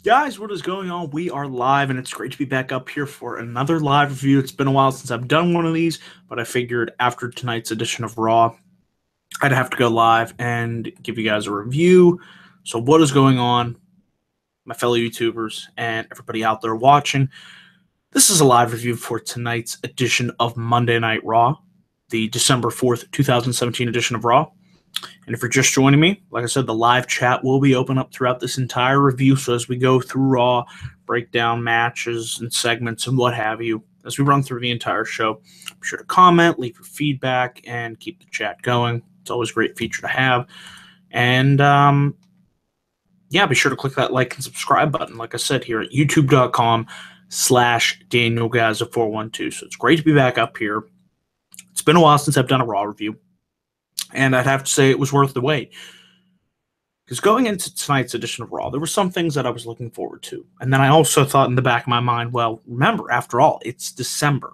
Guys, what is going on? We are live, and it's great to be back up here for another live review. It's been a while since I've done one of these, but I figured after tonight's edition of Raw, I'd have to go live and give you guys a review. So what is going on, my fellow YouTubers and everybody out there watching? This is a live review for tonight's edition of Monday Night Raw, the December 4th, 2017 edition of Raw. And if you're just joining me, like I said, the live chat will be open up throughout this entire review. So as we go through Raw, break down matches and segments and what have you, as we run through the entire show, be sure to comment, leave your feedback, and keep the chat going. It's always a great feature to have. And, yeah, be sure to click that like and subscribe button, like I said, here at youtube.com/DanielGaza412. So it's great to be back up here. It's been a while since I've done a Raw review. And I'd have to say it was worth the wait. Because going into tonight's edition of Raw, there were some things that I was looking forward to. And then I also thought in the back of my mind, well, remember, after all, it's December.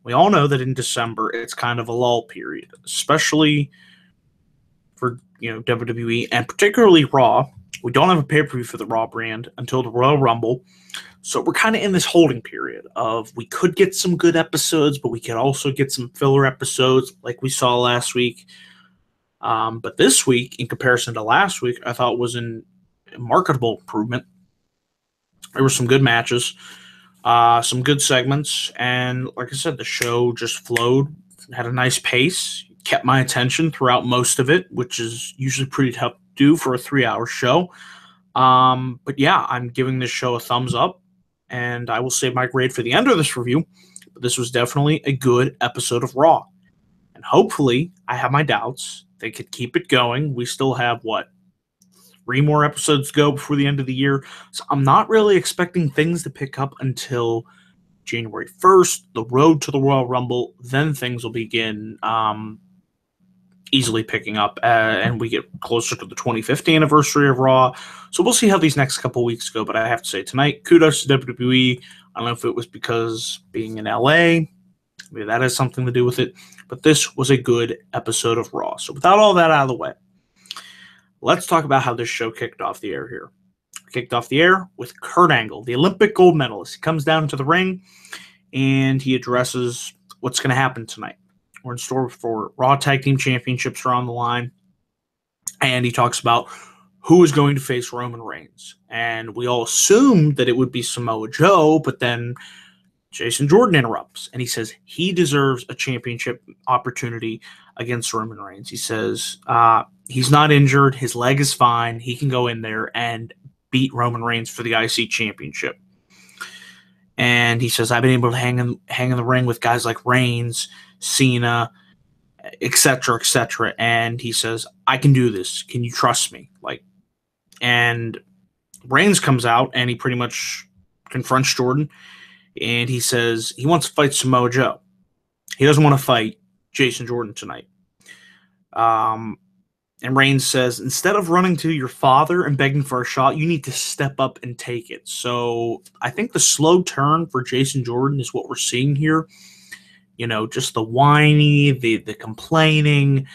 We all know that in December, it's kind of a lull period, especially for WWE and particularly Raw. We don't have a pay-per-view for the Raw brand until the Royal Rumble. So we're kind of in this holding period of we could get some good episodes, but we could also get some filler episodes like we saw last week. But this week, in comparison to last week, I thought was a marketable improvement. There were some good matches, some good segments, and like I said, the show just flowed, had a nice pace, kept my attention throughout most of it, which is usually pretty tough to do for a 3-hour show. But yeah, I'm giving this show a thumbs up, and I will save my grade for the end of this review. But this was definitely a good episode of Raw. And hopefully, I have my doubts. They could keep it going. We still have, 3 more episodes to go before the end of the year. So I'm not really expecting things to pick up until January 1st, the road to the Royal Rumble. Then things will begin easily picking up, and we get closer to the 25th anniversary of Raw. So we'll see how these next couple weeks go. But I have to say tonight, kudos to WWE. I don't know if it was because being in LA, maybe that has something to do with it. But this was a good episode of Raw. So without all that out of the way, let's talk about how this show kicked off the air here. Kicked off the air with Kurt Angle, the Olympic gold medalist. He comes down to the ring, and he addresses what's going to happen tonight. We're in store for Raw Tag Team Championships are on the line. And he talks about who is going to face Roman Reigns. And we all assumed that it would be Samoa Joe, but then Jason Jordan interrupts, and he says he deserves a championship opportunity against Roman Reigns. He says he's not injured. His leg is fine. He can go in there and beat Roman Reigns for the IC championship. And he says, I've been able to hang in the ring with guys like Reigns, Cena, etc., etc. And he says, I can do this. Can you trust me? And Reigns comes out, and he pretty much confronts Jordan. And he says he wants to fight Samoa Joe. He doesn't want to fight Jason Jordan tonight. And Reigns says, instead of running to your father and begging for a shot, you need to step up and take it. So I think the slow turn for Jason Jordan is what we're seeing here. Just the whiny, the complaining,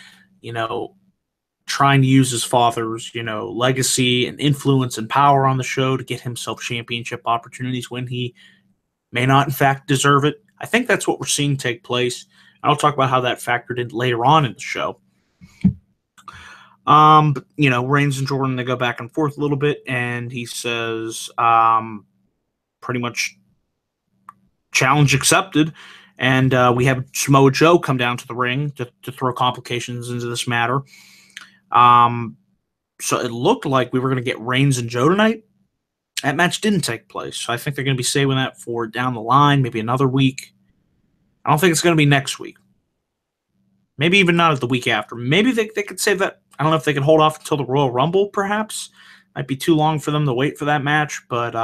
trying to use his father's, legacy and influence and power on the show to get himself championship opportunities when he may not, in fact, deserve it. I think that's what we're seeing take place. I'll talk about how that factored in later on in the show. But, Reigns and Jordan, they go back and forth a little bit, and he says pretty much challenge accepted. And we have Samoa Joe come down to the ring to throw complications into this matter. So it looked like we were going to get Reigns and Joe tonight. That match didn't take place, so I think they're going to be saving that for down the line, maybe another week. I don't think it's going to be next week. Maybe even not the week after. Maybe they could save that. I don't know if they could hold off until the Royal Rumble, perhaps. Might be too long for them to wait for that match, but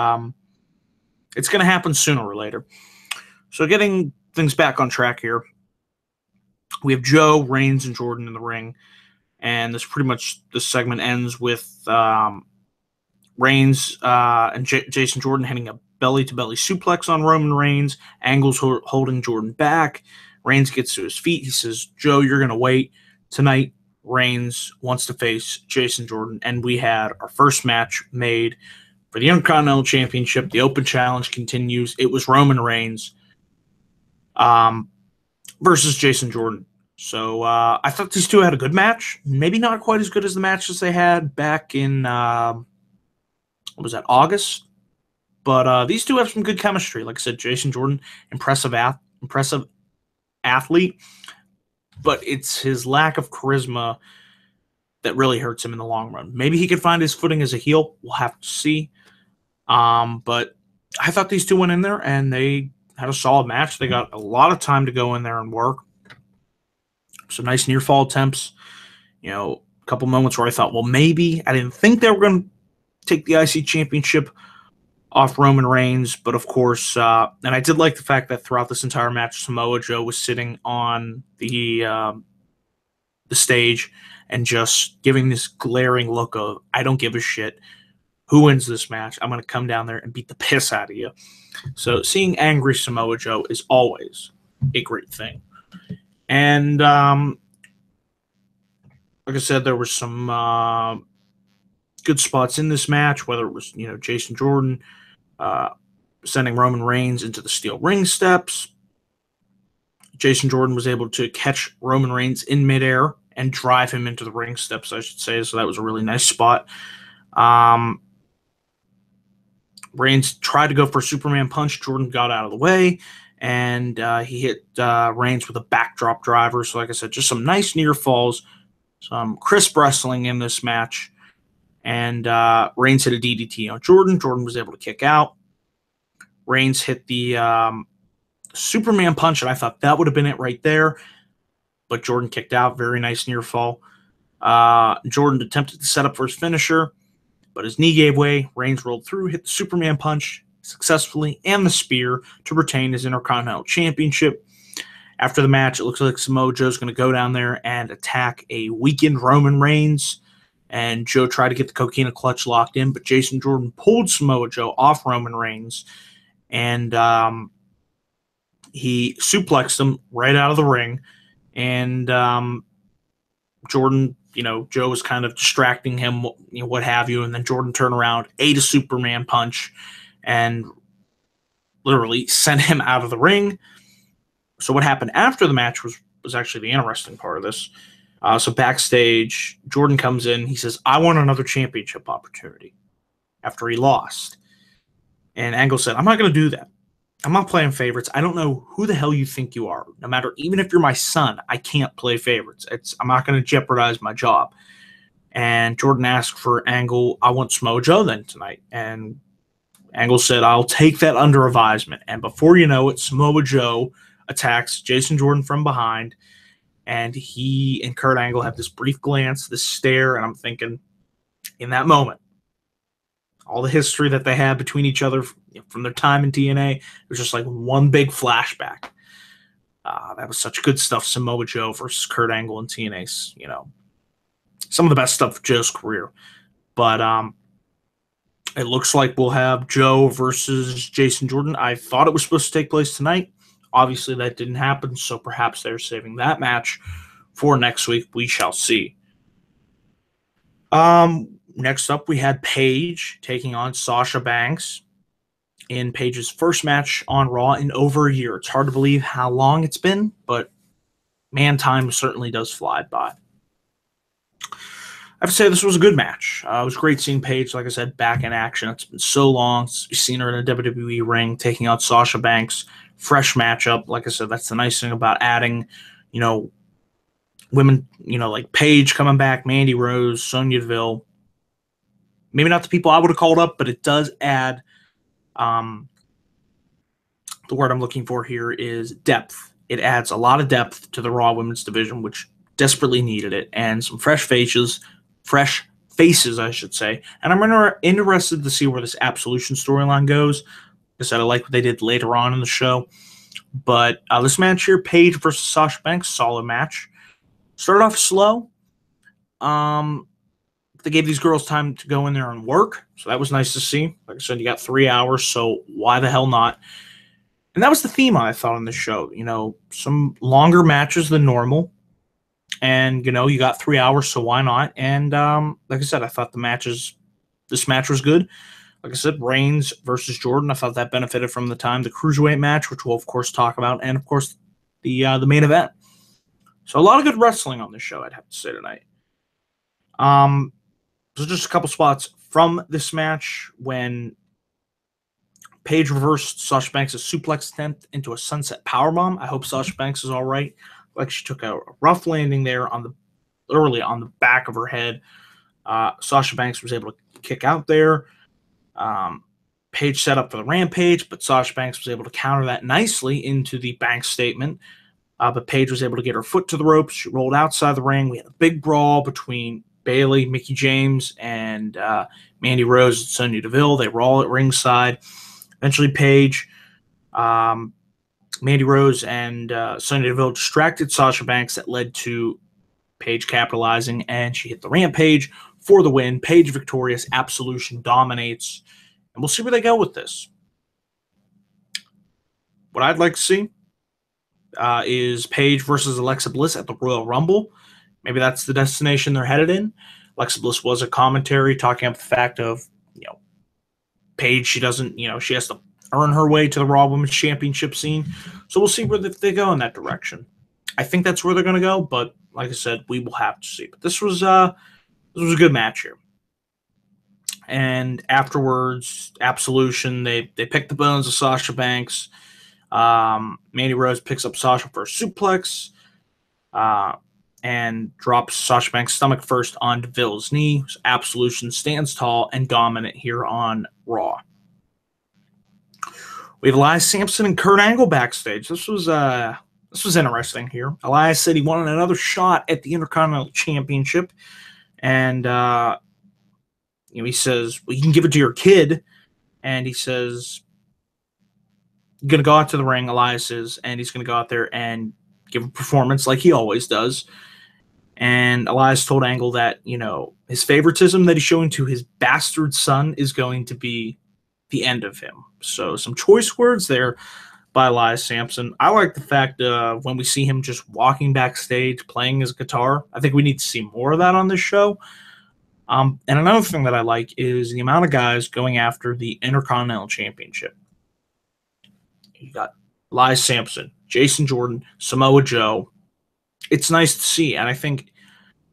it's going to happen sooner or later. So getting things back on track here, we have Joe, Reigns, and Jordan in the ring, and this segment ends with Reigns and Jason Jordan hitting a belly-to-belly suplex on Roman Reigns. Angle's holding Jordan back. Reigns gets to his feet. He says, Joe, you're going to wait. Tonight, Reigns wants to face Jason Jordan, and we had our first match made for the Intercontinental Championship. The Open Challenge continues. It was Roman Reigns versus Jason Jordan. So I thought these two had a good match. Maybe not quite as good as the matches they had back in, what was that, August? But these two have some good chemistry. Like I said, Jason Jordan, impressive athlete, but it's his lack of charisma that really hurts him in the long run. Maybe he could find his footing as a heel. We'll have to see. But I thought these two went in there and they had a solid match. They got a lot of time to go in there and work. Some nice near fall attempts. A couple moments where I thought, well, maybe. I didn't think they were going to take the IC Championship off Roman Reigns, but of course, and I did like the fact that throughout this entire match, Samoa Joe was sitting on the stage and just giving this glaring look of, I don't give a shit who wins this match. I'm going to come down there and beat the piss out of you. So seeing angry Samoa Joe is always a great thing. And like I said, there were some good spots in this match, whether it was, Jason Jordan sending Roman Reigns into the steel ring steps. Jason Jordan was able to catch Roman Reigns in midair and drive him into the ring steps, I should say. So that was a really nice spot. Reigns tried to go for a Superman punch. Jordan got out of the way, and he hit Reigns with a backdrop driver. So like I said, just some nice near falls, some crisp wrestling in this match. And Reigns hit a DDT on Jordan. Jordan was able to kick out. Reigns hit the Superman punch, and I thought that would have been it right there. But Jordan kicked out. Very nice near fall. Jordan attempted to set up for his finisher, but his knee gave way. Reigns rolled through, hit the Superman punch successfully, and the spear to retain his Intercontinental Championship. After the match, it looks like Samoa Joe's going to go down there and attack a weakened Roman Reigns. And Joe tried to get the Coquina clutch locked in, but Jason Jordan pulled Samoa Joe off Roman Reigns, and he suplexed him right out of the ring. And Jordan, Joe was kind of distracting him, what have you, and then Jordan turned around, ate a Superman punch, and literally sent him out of the ring. So what happened after the match was actually the interesting part of this. So backstage, Jordan comes in. He says, I want another championship opportunity after he lost. And Angle said, I'm not going to do that. I'm not playing favorites. I don't know who the hell you think you are. No matter, even if you're my son, I can't play favorites. I'm not going to jeopardize my job. And Jordan asked for Angle, I want Samoa Joe then tonight. And Angle said, I'll take that under advisement. And before you know it, Samoa Joe attacks Jason Jordan from behind. And he and Kurt Angle have this brief glance, this stare, and I'm thinking, in that moment, all the history that they had between each other from their time in TNA, it was just like one big flashback. That was such good stuff, Samoa Joe versus Kurt Angle in TNA's, some of the best stuff of Joe's career. But it looks like we'll have Joe versus Jason Jordan. I thought it was supposed to take place tonight. Obviously, that didn't happen, so perhaps they're saving that match for next week. We shall see. Next up, we had Paige taking on Sasha Banks in Paige's first match on Raw in over a year. It's hard to believe how long it's been, but man, time certainly does fly by. I have to say this was a good match. It was great seeing Paige, like I said, back in action. It's been so long since we've seen her in a WWE ring, taking out Sasha Banks. Fresh matchup. Like I said, that's the nice thing about adding, women, like Paige coming back, Mandy Rose, Sonya Deville. Maybe not the people I would have called up, but it does add, the word I'm looking for here is depth. It adds a lot of depth to the Raw Women's division, which desperately needed it, and some fresh faces, I should say. And I'm interested to see where this Absolution storyline goes. Like I said, I like what they did later on in the show. But this match here, Paige versus Sasha Banks, solid match. Started off slow. They gave these girls time to go in there and work, so that was nice to see. Like I said, you got 3 hours, so why the hell not? And that was the theme, I thought, on this show. Some longer matches than normal. And, you got 3 hours, so why not? And like I said, I thought this match was good. Like I said, Reigns versus Jordan. I thought that benefited from the cruiserweight match, which we'll of course talk about, and of course the main event. So a lot of good wrestling on this show, I'd have to say tonight. So just a couple spots from this match when Paige reversed Sasha Banks' suplex attempt into a sunset powerbomb. I hope Sasha Banks is all right. Like she took a rough landing there early on the back of her head. Sasha Banks was able to kick out there. Paige set up for the Rampage, but Sasha Banks was able to counter that nicely into the Banks statement. But Paige was able to get her foot to the ropes. She rolled outside the ring. We had a big brawl between Bayley, Mickie James, and Mandy Rose and Sonya Deville. They were all at ringside. Eventually, Paige, Mandy Rose, and Sonya Deville distracted Sasha Banks. That led to Paige capitalizing, and she hit the Rampage for the win. Paige victorious. Absolution dominates. And we'll see where they go with this. What I'd like to see is Paige versus Alexa Bliss at the Royal Rumble. Maybe that's the destination they're headed in. Alexa Bliss was a commentary talking about the fact of, Paige, she doesn't, she has to earn her way to the Raw Women's Championship scene. So we'll see where they go in that direction. I think that's where they're going to go, but like I said, we will have to see. But this was a good match here. And afterwards, Absolution, they pick the bones of Sasha Banks. Mandy Rose picks up Sasha for a suplex and drops Sasha Banks' stomach first on Deville's knee. So Absolution stands tall and dominant here on Raw. We have Elias Sampson and Kurt Angle backstage. This was interesting here. Elias said he wanted another shot at the Intercontinental Championship, and he says, well, you can give it to your kid, and he says, you're going to go out to the ring, Elias is, and he's going to go out there and give a performance like he always does. And Elias told Angle that, his favoritism that he's showing to his bastard son is going to be the end of him. So some choice words there by Elias Sampson. I like the fact when we see him just walking backstage, playing his guitar. I think we need to see more of that on this show. And another thing that I like is the amount of guys going after the Intercontinental Championship. You got Elias Sampson, Jason Jordan, Samoa Joe. It's nice to see, and I think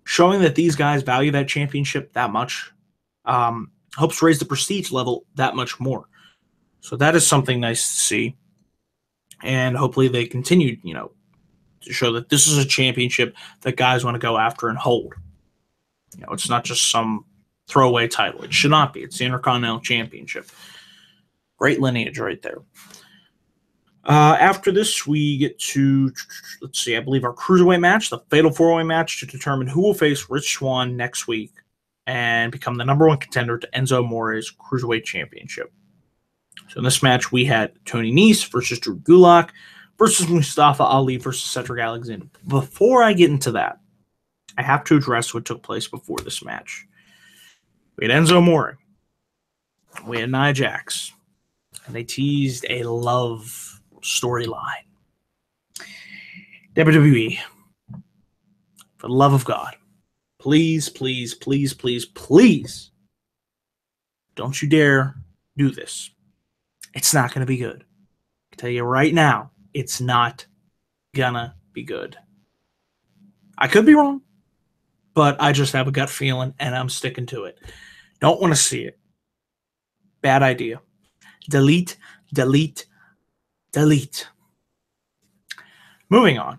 showing that these guys value that championship that much helps raise the prestige level that much more. So that is something nice to see, and hopefully they continue, to show that this is a championship that guys want to go after and hold. It's not just some throwaway title. It should not be. It's the Intercontinental Championship. Great lineage right there. After this, we get to, I believe our Cruiserweight match, the Fatal 4-Way match to determine who will face Rich Swann next week and become the number one contender to Enzo Amore's Cruiserweight Championship. So in this match, we had Tony Nese versus Drew Gulak versus Mustafa Ali versus Cedric Alexander. Before I get into that, I have to address what took place before this match. We had Enzo Amore. We had Nia Jax. And they teased a love storyline. WWE, for the love of God, please, please, please, please, please, don't you dare do this. It's not going to be good. I can tell you right now, it's not going to be good. I could be wrong, but I just have a gut feeling, and I'm sticking to it. Don't want to see it. Bad idea. Delete, delete, delete. Moving on.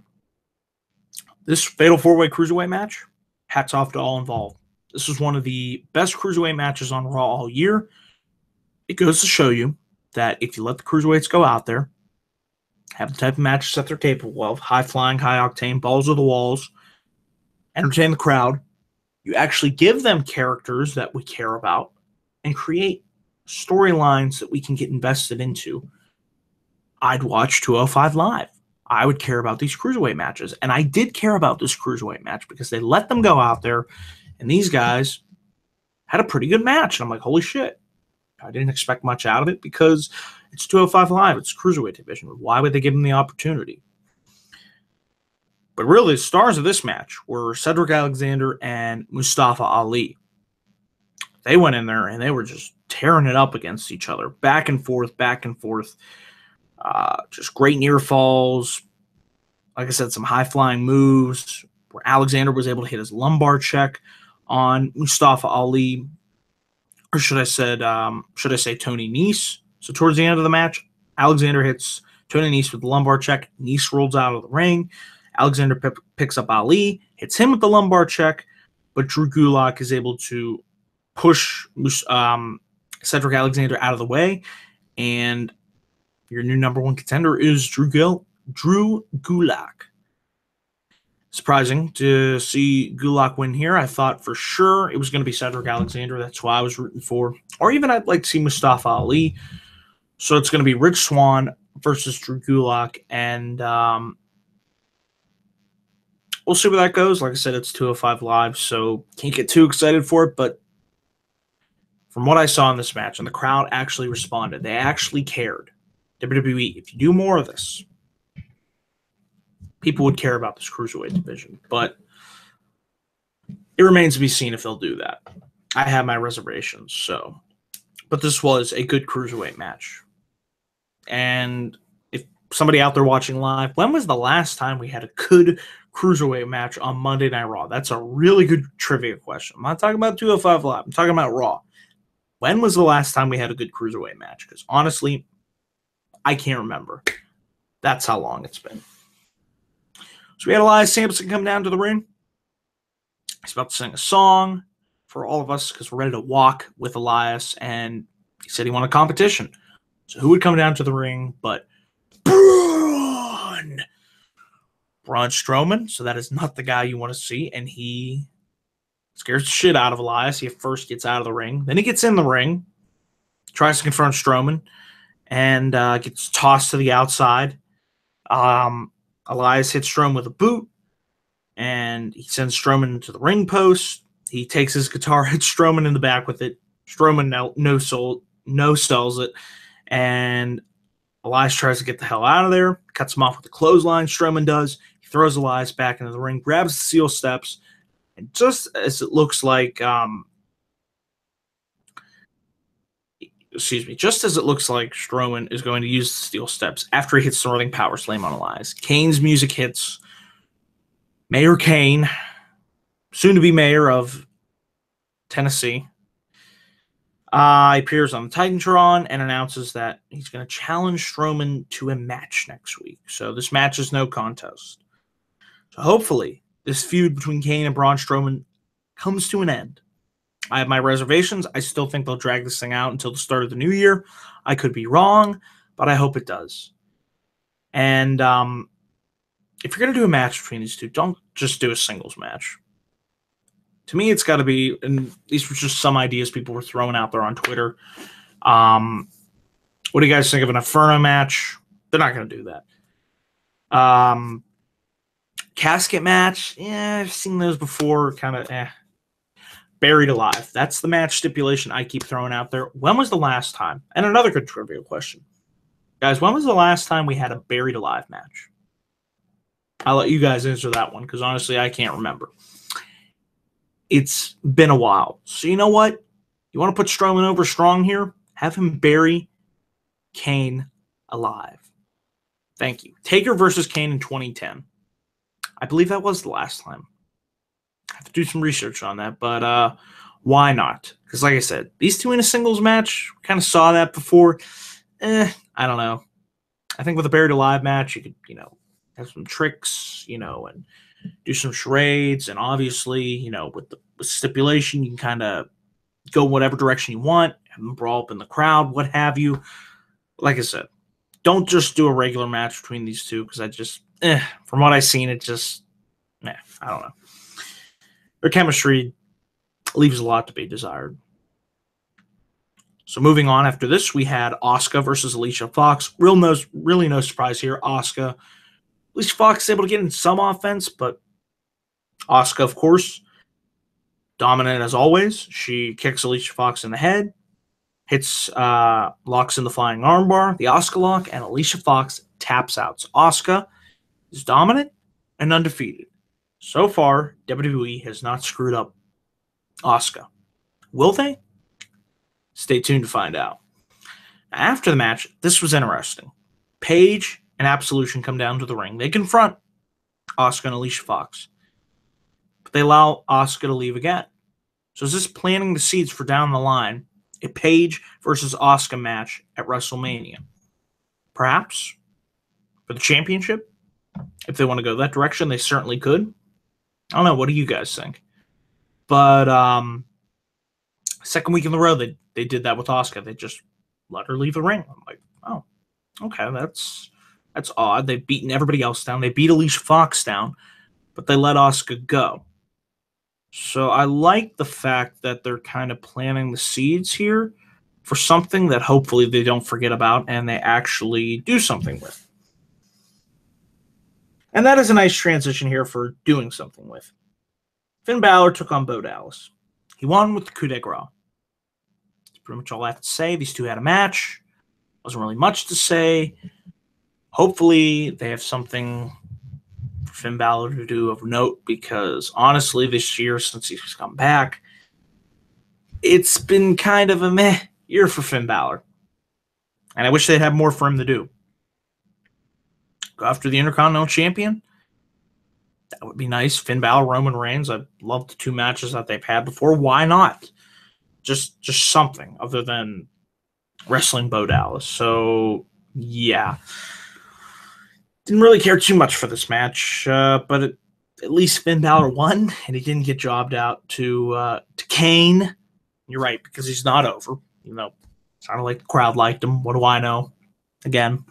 This Fatal 4-Way Cruiserweight match, hats off to all involved. This was one of the best Cruiserweight matches on Raw all year. It goes to show you that if you let the Cruiserweights go out there, have the type of matches that they're capable of, high-flying, high-octane, balls to the walls, entertain the crowd, you actually give them characters that we care about and create storylines that we can get invested into. I'd watch 205 Live. I would care about these Cruiserweight matches. And I did care about this Cruiserweight match because they let them go out there, and these guys had a pretty good match. And I'm like, holy shit. I didn't expect much out of it because it's 205 Live. It's Cruiserweight division. Why would they give them the opportunity? But really, the stars of this match were Cedric Alexander and Mustafa Ali. They went in there and they were just tearing it up against each other. Back and forth, back and forth. Just great near falls. Like I said, some high-flying moves where Alexander was able to hit his lumbar check on Mustafa Ali, or should I say Tony Nese. So towards the end of the match, Alexander hits Tony Nese with the lumbar check. Nese rolls out of the ring. Alexander picks up Ali, hits him with the lumbar check, but Drew Gulak is able to push Cedric Alexander out of the way, and your new number one contender is Drew Gulak. Surprising to see Gulak win here. I thought for sure it was going to be Cedric Alexander. That's why I was rooting for. Or even I'd like to see Mustafa Ali. So it's going to be Rich Swann versus Drew Gulak. And we'll see where that goes. Like I said, it's 205 Live, so can't get too excited for it. But from what I saw in this match, and the crowd actually responded, they actually cared. WWE, if you do more of this, people would care about this cruiserweight division. But it remains to be seen if they'll do that. I have my reservations. So, but this was a good cruiserweight match. And if somebody out there watching live, when was the last time we had a good cruiserweight match on Monday Night Raw? That's a really good trivia question. I'm not talking about 205 Live. I'm talking about Raw. When was the last time we had a good cruiserweight match? Because honestly, I can't remember. That's how long it's been. So we had Elias Sampson come down to the ring. He's about to sing a song for all of us because we're ready to walk with Elias. And he said he wanted competition. So who would come down to the ring but Braun Strowman? So that is not the guy you want to see. And he scares the shit out of Elias. He first gets out of the ring. Then he gets in the ring, tries to confront Strowman, and gets tossed to the outside. Elias hits Strowman with a boot, and he sends Strowman to the ring post. He takes his guitar, hits Strowman in the back with it. Strowman no sells it, and Elias tries to get the hell out of there, cuts him off with a clothesline. Strowman does. He throws Elias back into the ring, grabs the steel steps, and just as it looks like, Strowman is going to use the steel steps after he hits the running power slam on Elias, Kane's music hits. Mayor Kane, soon to be mayor of Tennessee, appears on the Titantron and announces that he's going to challenge Strowman to a match next week. So this match is no contest. So hopefully this feud between Kane and Braun Strowman comes to an end. I have my reservations. I still think they'll drag this thing out until the start of the new year. I could be wrong, but I hope it does. And if you're going to do a match between these two, don't just do a singles match. To me, it's got to be, and these were just some ideas people were throwing out there on Twitter. What do you guys think of an Inferno match? They're not going to do that. Casket match, I've seen those before, kind of Buried Alive. That's the match stipulation I keep throwing out there. When was the last time? And another good trivia question. Guys, when was the last time we had a Buried Alive match? I'll let you guys answer that one because honestly, I can't remember. It's been a while. So you know what? You want to put Strowman over strong here? Have him bury Kane alive. Thank you. Taker versus Kane in 2010. I believe that was the last time. I have to do some research on that, but why not? Because like I said, these two in a singles match, we kind of saw that before. I don't know. I think with a Buried Alive match, you could, have some tricks, and do some charades, and obviously, with the stipulation, you can kind of go whatever direction you want, have them brawl up in the crowd, what have you. Like I said, don't just do a regular match between these two, because I just, from what I've seen, it just, I don't know. Their chemistry leaves a lot to be desired. So moving on after this, we had Asuka versus Alicia Fox. Really no surprise here. Alicia Fox is able to get in some offense, but Asuka, of course, dominant as always. She kicks Alicia Fox in the head, locks in the flying armbar, the Asuka lock, and Alicia Fox taps out. So Asuka is dominant and undefeated. So far, WWE has not screwed up Asuka. Will they? Stay tuned to find out. After the match, this was interesting. Paige and Absolution come down to the ring. They confront Asuka and Alicia Fox, but they allow Asuka to leave again. So is this planting the seeds for down the line, a Paige versus Asuka match at WrestleMania? Perhaps for the championship? If they want to go that direction, they certainly could. I don't know. What do you guys think? But second week in a row, they did that with Asuka. They just let her leave the ring. I'm like, oh, okay, that's odd. They've beaten everybody else down. They beat Alicia Fox down, but they let Asuka go. So I like the fact that they're kind of planting the seeds here for something that hopefully they don't forget about and they actually do something with. And that is a nice transition here for doing something with. Finn Balor took on Bo Dallas. He won with the coup de grace. That's pretty much all I have to say. These two had a match. Wasn't really much to say. Hopefully they have something for Finn Balor to do of note, because honestly, this year, since he's come back, it's been kind of a meh year for Finn Balor. And I wish they'd have more for him to do. Go after the Intercontinental Champion. That would be nice. Finn Balor, Roman Reigns. I love the two matches that they've had before. Why not? Just something other than wrestling Bo Dallas. So, yeah. Didn't really care too much for this match, but at least Finn Balor won, and he didn't get jobbed out to Kane. You're right, because he's not over. You know, sounded like the crowd liked him. What do I know? Again.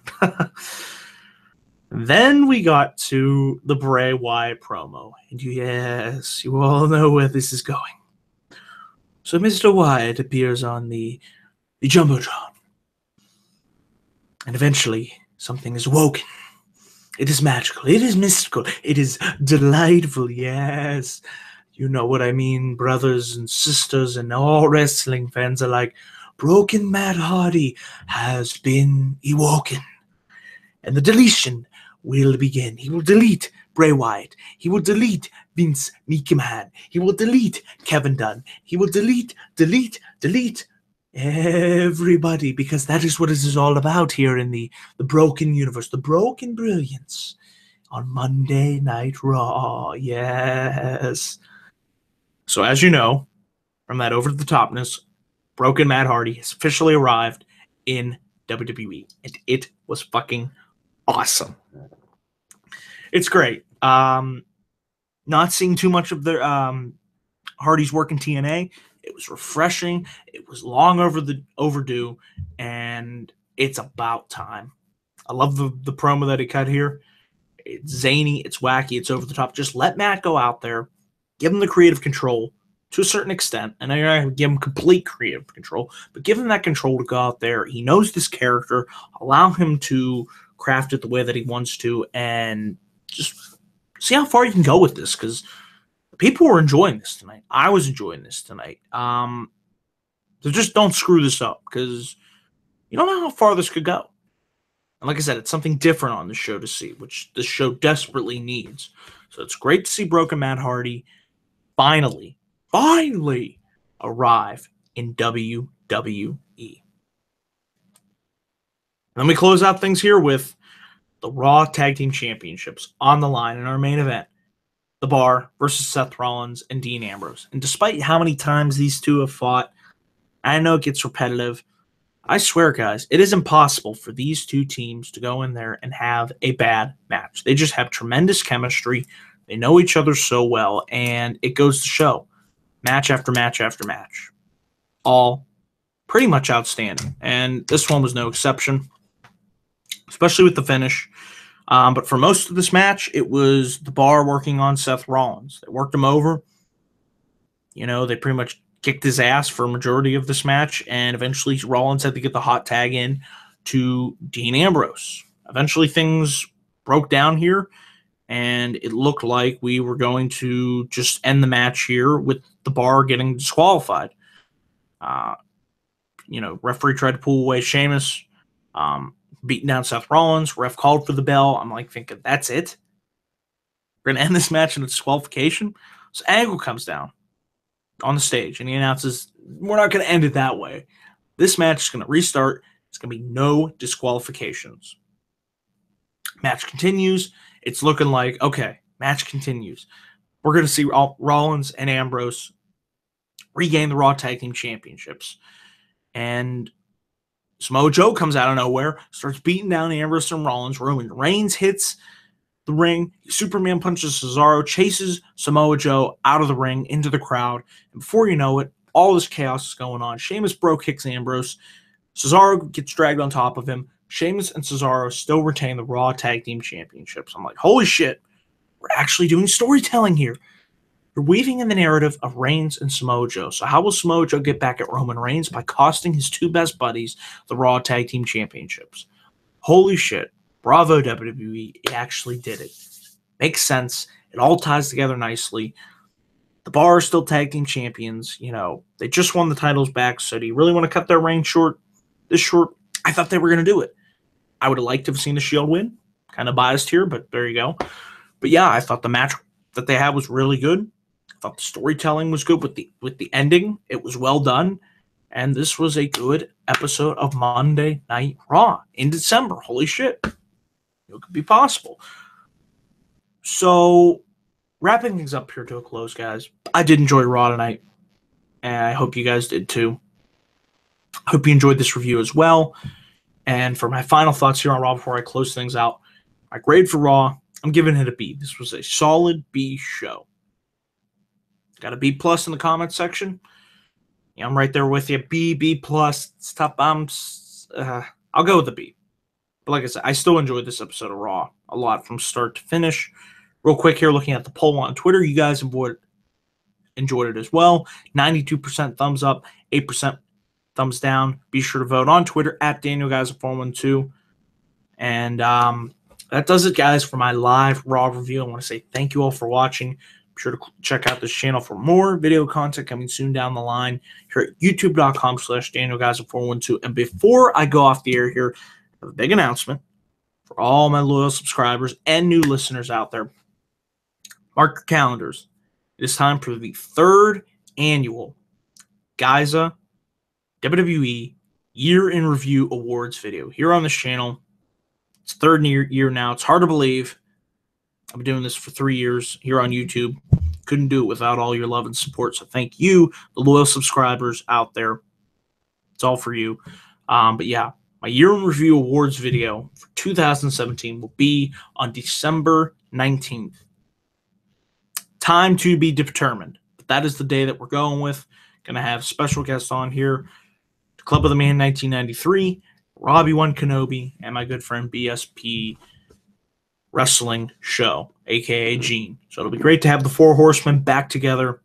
Then we got to the Bray Wyatt promo. And yes, you all know where this is going. So Mr. Wyatt appears on the Jumbotron. And eventually, something is woken. It is magical. It is mystical. It is delightful, yes. You know what I mean, brothers and sisters and all wrestling fans alike. Broken Matt Hardy has been awoken. And the deletion will begin. He will delete Bray Wyatt. He will delete Vince McMahon. He will delete Kevin Dunn. He will delete everybody, because that is what it is all about here in the broken universe, the broken brilliance on Monday Night Raw. Yes. So as you know, from that over-the-topness, Broken Matt Hardy has officially arrived in WWE, and it was fucking awesome. It's great. Not seeing too much of their Hardy's work in TNA. It was refreshing. It was long overdue, and it's about time. I love the promo that he cut here. It's zany, it's wacky, it's over the top. Just let Matt go out there, give him the creative control to a certain extent, and I'm not going to give him complete creative control, but give him that control to go out there. He knows this character. Allow him to craft it the way that he wants to, and just see how far you can go with this, because people were enjoying this tonight. I was enjoying this tonight. So just don't screw this up, because you don't know how far this could go. And like I said, it's something different on the show to see, which this show desperately needs. So it's great to see Broken Matt Hardy finally arrive in WWE. Then we close out things here with the Raw Tag Team Championships on the line in our main event. The Bar versus Seth Rollins and Dean Ambrose. And despite how many times these two have fought, I know it gets repetitive. I swear, guys, it is impossible for these two teams to go in there and have a bad match. They just have tremendous chemistry. They know each other so well, and it goes to show. Match after match after match. All pretty much outstanding. And this one was no exception, especially with the finish. But for most of this match, it was the Bar working on Seth Rollins. They worked him over. You know, they pretty much kicked his ass for a majority of this match, and eventually Rollins had to get the hot tag in to Dean Ambrose. Eventually things broke down here, and it looked like we were going to just end the match here with the Bar getting disqualified. Referee tried to pull away Sheamus, beating down Seth Rollins. Ref called for the bell. I'm like thinking, that's it? We're going to end this match in a disqualification? So Angle comes down on the stage, and he announces, we're not going to end it that way. This match is going to restart. It's going to be no disqualifications. Match continues. It's looking like, okay, match continues. We're going to see Rollins and Ambrose regain the Raw Tag Team Championships. And Samoa Joe comes out of nowhere, starts beating down Ambrose and Rollins. Roman Reigns hits the ring. Superman punches Cesaro, chases Samoa Joe out of the ring into the crowd. And before you know it, all this chaos is going on. Sheamus bro kicks Ambrose. Cesaro gets dragged on top of him. Sheamus and Cesaro still retain the Raw Tag Team Championships. I'm like, holy shit, we're actually doing storytelling here. You're weaving in the narrative of Reigns and Samoa Joe. So how will Samoa Joe get back at Roman Reigns? By costing his two best buddies the Raw Tag Team Championships. Holy shit. Bravo, WWE. It actually did it. Makes sense. It all ties together nicely. The Bar are still tag team champions. You know, they just won the titles back. So do you really want to cut their reign short? This short? I thought they were going to do it. I would have liked to have seen the Shield win. Kind of biased here, but there you go. But yeah, I thought the match that they had was really good. I thought the storytelling was good with the ending. It was well done. And this was a good episode of Monday Night Raw in December. Holy shit. It could be possible. So, wrapping things up here to a close, guys. I did enjoy Raw tonight. And I hope you guys did too. I hope you enjoyed this review as well. And for my final thoughts here on Raw before I close things out, my grade for Raw, I'm giving it a B. This was a solid B show. Got a B plus in the comments section. Yeah, I'm right there with you. B plus. It's tough. I'll go with a B. But like I said, I still enjoyed this episode of Raw a lot from start to finish. Real quick here, looking at the poll on Twitter, you guys enjoyed it as well. 92% thumbs up, 8% thumbs down. Be sure to vote on Twitter at DanielGuys412. And that does it, guys, for my live Raw review. I want to say thank you all for watching. Be sure to check out this channel for more video content coming soon down the line here at youtube.com/DanielGuys412. And before I go off the air here, I have a big announcement for all my loyal subscribers and new listeners out there. Mark your calendars. It is time for the third annual Guyza WWE Year in Review Awards video here on this channel. It's third year now. It's hard to believe. I've been doing this for 3 years here on YouTube. Couldn't do it without all your love and support. So thank you, the loyal subscribers out there. It's all for you. But yeah, my Year in Review Awards video for 2017 will be on December 19th. Time to be determined. But that is the day that we're going with. Going to have special guests on here. Club of the Man 1993, Robbie One Kenobi, and my good friend BSP Wrestling Show, a.k.a. Gene. So it'll be great to have the Four Horsemen back together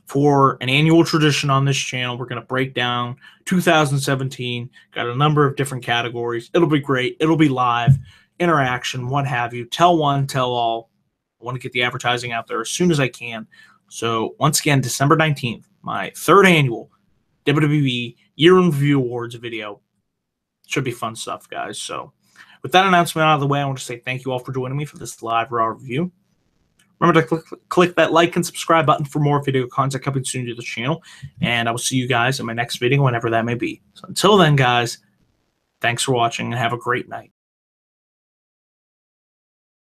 for an annual tradition on this channel. We're going to break down 2017. Got a number of different categories. It'll be great. It'll be live, interaction, what have you. Tell one, tell all. I want to get the advertising out there as soon as I can. So once again, December 19th, my third annual WWE Year in Review Awards video. Should be fun stuff, guys. So with that announcement out of the way, I want to say thank you all for joining me for this live Raw review. Remember to click that like and subscribe button for more video content coming soon to the channel. And I will see you guys in my next video, whenever that may be. So until then, guys, thanks for watching and have a great night.